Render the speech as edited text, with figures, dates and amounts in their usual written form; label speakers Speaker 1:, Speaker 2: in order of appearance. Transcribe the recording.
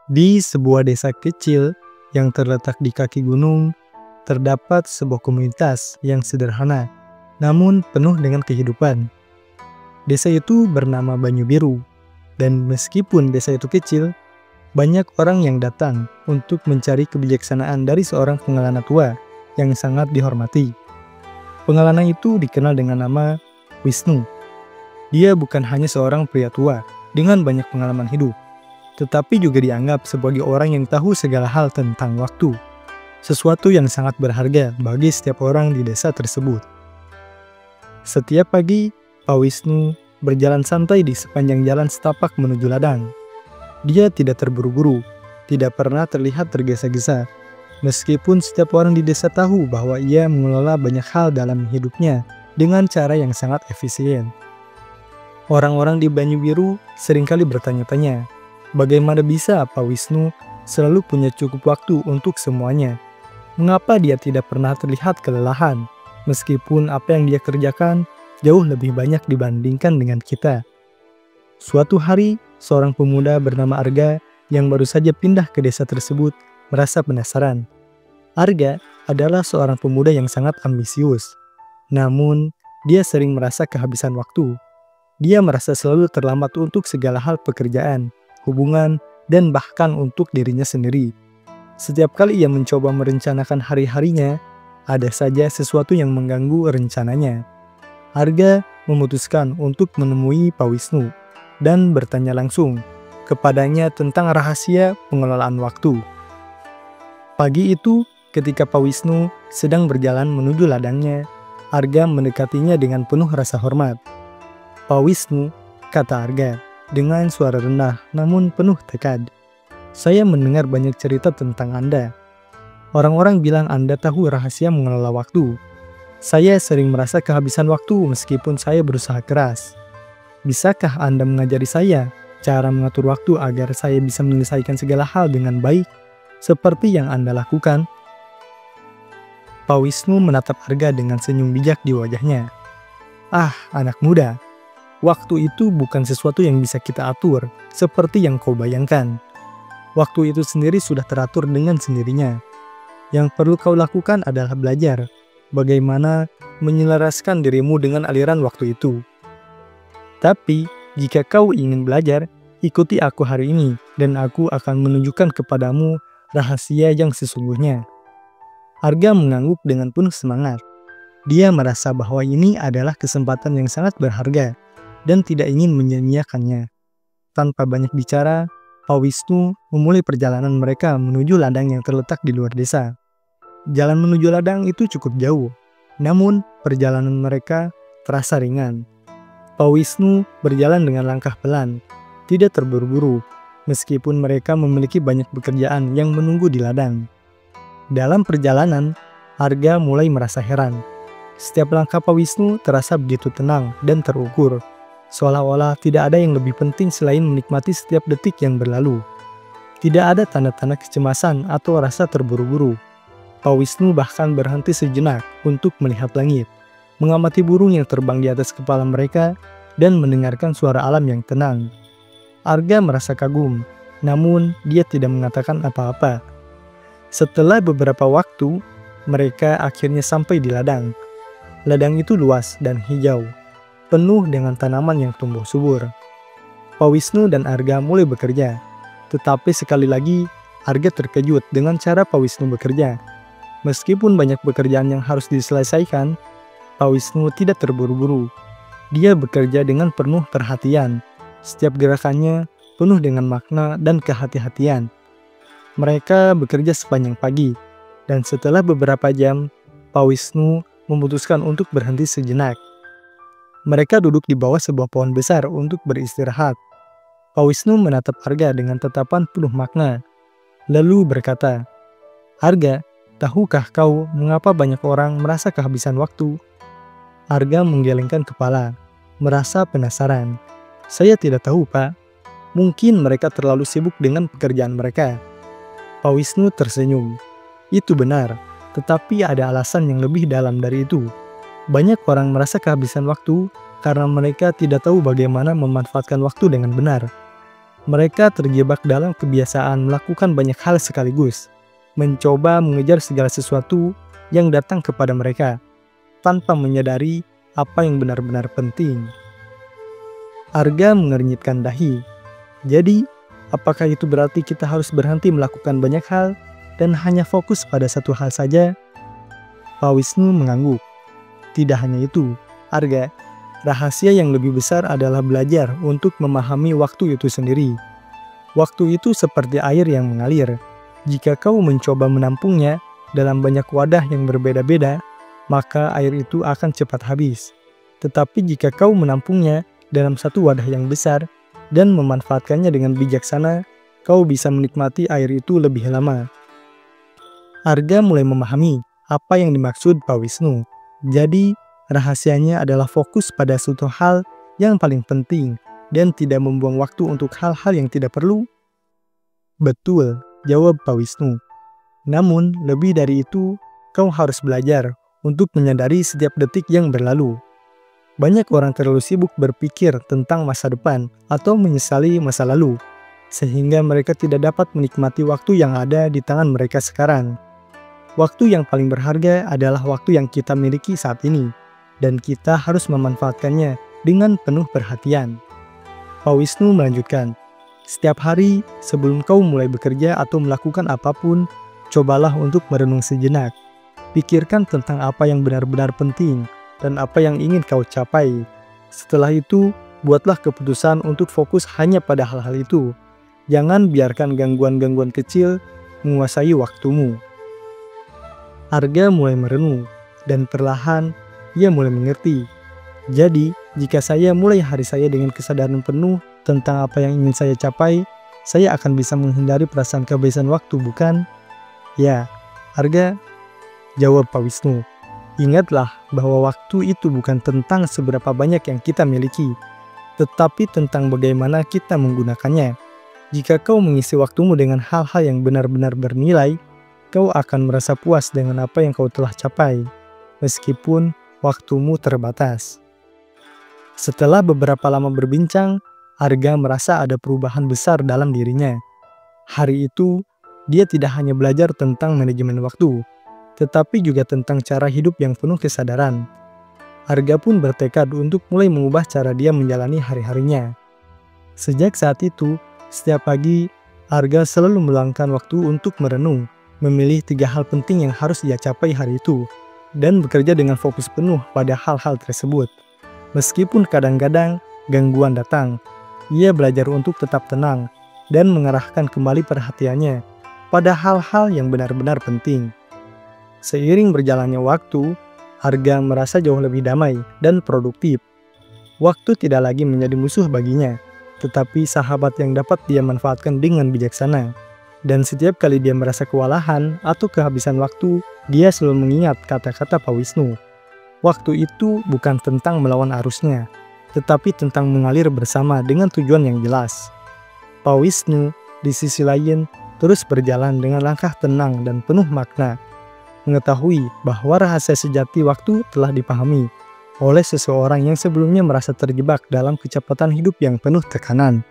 Speaker 1: Di sebuah desa kecil yang terletak di kaki gunung, terdapat sebuah komunitas yang sederhana, namun penuh dengan kehidupan. Desa itu bernama Banyu Biru, dan meskipun desa itu kecil, banyak orang yang datang untuk mencari kebijaksanaan dari seorang pengelana tua yang sangat dihormati. Pengelana itu dikenal dengan nama Wisnu. Dia bukan hanya seorang pria tua dengan banyak pengalaman hidup, tetapi juga dianggap sebagai orang yang tahu segala hal tentang waktu, sesuatu yang sangat berharga bagi setiap orang di desa tersebut. Setiap pagi, Pak Wisnu berjalan santai di sepanjang jalan setapak menuju ladang. Dia tidak terburu-buru, tidak pernah terlihat tergesa-gesa, meskipun setiap orang di desa tahu bahwa ia mengelola banyak hal dalam hidupnya dengan cara yang sangat efisien. Orang-orang di Banyu Biru seringkali bertanya-tanya, bagaimana bisa Pak Wisnu selalu punya cukup waktu untuk semuanya? Mengapa dia tidak pernah terlihat kelelahan, meskipun apa yang dia kerjakan jauh lebih banyak dibandingkan dengan kita? Suatu hari, seorang pemuda bernama Arga yang baru saja pindah ke desa tersebut merasa penasaran. Arga adalah seorang pemuda yang sangat ambisius, namun dia sering merasa kehabisan waktu. Dia merasa selalu terlambat untuk segala hal pekerjaan, hubungan, dan bahkan untuk dirinya sendiri. Setiap kali ia mencoba merencanakan hari-harinya, ada saja sesuatu yang mengganggu rencananya. Arga memutuskan untuk menemui Pak Wisnu dan bertanya langsung kepadanya tentang rahasia pengelolaan waktu. Pagi itu, ketika Pak Wisnu sedang berjalan menuju ladangnya, Arga mendekatinya dengan penuh rasa hormat. "Pak Wisnu," kata Arga dengan suara rendah namun penuh tekad, "saya mendengar banyak cerita tentang Anda. Orang-orang bilang Anda tahu rahasia mengelola waktu. Saya sering merasa kehabisan waktu meskipun saya berusaha keras. Bisakah Anda mengajari saya cara mengatur waktu agar saya bisa menyelesaikan segala hal dengan baik, seperti yang Anda lakukan?" Pak Wisnu menatap Arga dengan senyum bijak di wajahnya. "Ah, anak muda, waktu itu bukan sesuatu yang bisa kita atur, seperti yang kau bayangkan. Waktu itu sendiri sudah teratur dengan sendirinya. Yang perlu kau lakukan adalah belajar bagaimana menyelaraskan dirimu dengan aliran waktu itu. Tapi, jika kau ingin belajar, ikuti aku hari ini, dan aku akan menunjukkan kepadamu rahasia yang sesungguhnya." Arga mengangguk dengan penuh semangat. Dia merasa bahwa ini adalah kesempatan yang sangat berharga dan tidak ingin menyia-nyiakannya. Tanpa banyak bicara, Pak Wisnu memulai perjalanan mereka menuju ladang yang terletak di luar desa. Jalan menuju ladang itu cukup jauh, namun perjalanan mereka terasa ringan. Pak Wisnu berjalan dengan langkah pelan, tidak terburu-buru, meskipun mereka memiliki banyak pekerjaan yang menunggu di ladang. Dalam perjalanan, Arga mulai merasa heran. Setiap langkah Pak Wisnu terasa begitu tenang dan terukur, seolah-olah tidak ada yang lebih penting selain menikmati setiap detik yang berlalu. Tidak ada tanda-tanda kecemasan atau rasa terburu-buru. Pak Wisnu bahkan berhenti sejenak untuk melihat langit, mengamati burung yang terbang di atas kepala mereka, dan mendengarkan suara alam yang tenang. Arga merasa kagum, namun dia tidak mengatakan apa-apa. Setelah beberapa waktu, mereka akhirnya sampai di ladang. Ladang itu luas dan hijau, penuh dengan tanaman yang tumbuh subur. Pak Wisnu dan Arga mulai bekerja, tetapi sekali lagi Arga terkejut dengan cara Pak Wisnu bekerja. Meskipun banyak pekerjaan yang harus diselesaikan, Pak Wisnu tidak terburu-buru. Dia bekerja dengan penuh perhatian. Setiap gerakannya penuh dengan makna dan kehati-hatian. Mereka bekerja sepanjang pagi, dan setelah beberapa jam, Pak Wisnu memutuskan untuk berhenti sejenak. Mereka duduk di bawah sebuah pohon besar untuk beristirahat. Pak Wisnu menatap Arga dengan tatapan penuh makna, lalu berkata, "Arga, tahukah kau mengapa banyak orang merasa kehabisan waktu?" Arga menggelengkan kepala, merasa penasaran. "Saya tidak tahu, Pak. Mungkin mereka terlalu sibuk dengan pekerjaan mereka." Pak Wisnu tersenyum. "Itu benar, tetapi ada alasan yang lebih dalam dari itu. Banyak orang merasa kehabisan waktu karena mereka tidak tahu bagaimana memanfaatkan waktu dengan benar. Mereka terjebak dalam kebiasaan melakukan banyak hal sekaligus, mencoba mengejar segala sesuatu yang datang kepada mereka, tanpa menyadari apa yang benar-benar penting. Arga mengernyitkan dahi. Jadi, apakah itu berarti kita harus berhenti melakukan banyak hal dan hanya fokus pada satu hal saja? Pak Wisnu mengangguk. Tidak hanya itu, Arga. Rahasia yang lebih besar adalah belajar untuk memahami waktu itu sendiri. Waktu itu seperti air yang mengalir. Jika kau mencoba menampungnya dalam banyak wadah yang berbeda-beda, maka air itu akan cepat habis. Tetapi jika kau menampungnya dalam satu wadah yang besar dan memanfaatkannya dengan bijaksana, kau bisa menikmati air itu lebih lama. Arga mulai memahami apa yang dimaksud Pak Wisnu. Jadi, rahasianya adalah fokus pada suatu hal yang paling penting dan tidak membuang waktu untuk hal-hal yang tidak perlu. Betul, jawab Pak Wisnu. Namun, lebih dari itu, kau harus belajar untuk menyadari setiap detik yang berlalu. Banyak orang terlalu sibuk berpikir tentang masa depan atau menyesali masa lalu, sehingga mereka tidak dapat menikmati waktu yang ada di tangan mereka sekarang. Waktu yang paling berharga adalah waktu yang kita miliki saat ini, dan kita harus memanfaatkannya dengan penuh perhatian. Pak Wisnu melanjutkan, setiap hari sebelum kau mulai bekerja atau melakukan apapun, cobalah untuk merenung sejenak. Pikirkan tentang apa yang benar-benar penting dan apa yang ingin kau capai. Setelah itu, buatlah keputusan untuk fokus hanya pada hal-hal itu. Jangan biarkan gangguan-gangguan kecil menguasai waktumu. Arga mulai merenung, dan perlahan ia mulai mengerti. Jadi, jika saya mulai hari saya dengan kesadaran penuh tentang apa yang ingin saya capai, saya akan bisa menghindari perasaan kehabisan waktu, bukan? Ya, Arga, jawab Pak Wisnu. Ingatlah bahwa waktu itu bukan tentang seberapa banyak yang kita miliki, tetapi tentang bagaimana kita menggunakannya. Jika kau mengisi waktumu dengan hal-hal yang benar-benar bernilai, kau akan merasa puas dengan apa yang kau telah capai, meskipun waktumu terbatas. Setelah beberapa lama berbincang, Arga merasa ada perubahan besar dalam dirinya. Hari itu, dia tidak hanya belajar tentang manajemen waktu, tetapi juga tentang cara hidup yang penuh kesadaran. Arga pun bertekad untuk mulai mengubah cara dia menjalani hari-harinya. Sejak saat itu, setiap pagi, Arga selalu meluangkan waktu untuk merenung, memilih 3 hal penting yang harus ia capai hari itu, dan bekerja dengan fokus penuh pada hal-hal tersebut. Meskipun kadang-kadang gangguan datang, ia belajar untuk tetap tenang dan mengarahkan kembali perhatiannya pada hal-hal yang benar-benar penting. Seiring berjalannya waktu, Arga merasa jauh lebih damai dan produktif. Waktu tidak lagi menjadi musuh baginya, tetapi sahabat yang dapat dia manfaatkan dengan bijaksana. Dan setiap kali dia merasa kewalahan atau kehabisan waktu, dia selalu mengingat kata-kata Pak Wisnu. Waktu itu bukan tentang melawan arusnya, tetapi tentang mengalir bersama dengan tujuan yang jelas. Pak Wisnu, di sisi lain, terus berjalan dengan langkah tenang dan penuh makna, mengetahui bahwa rahasia sejati waktu telah dipahami oleh seseorang yang sebelumnya merasa terjebak dalam kecepatan hidup yang penuh tekanan.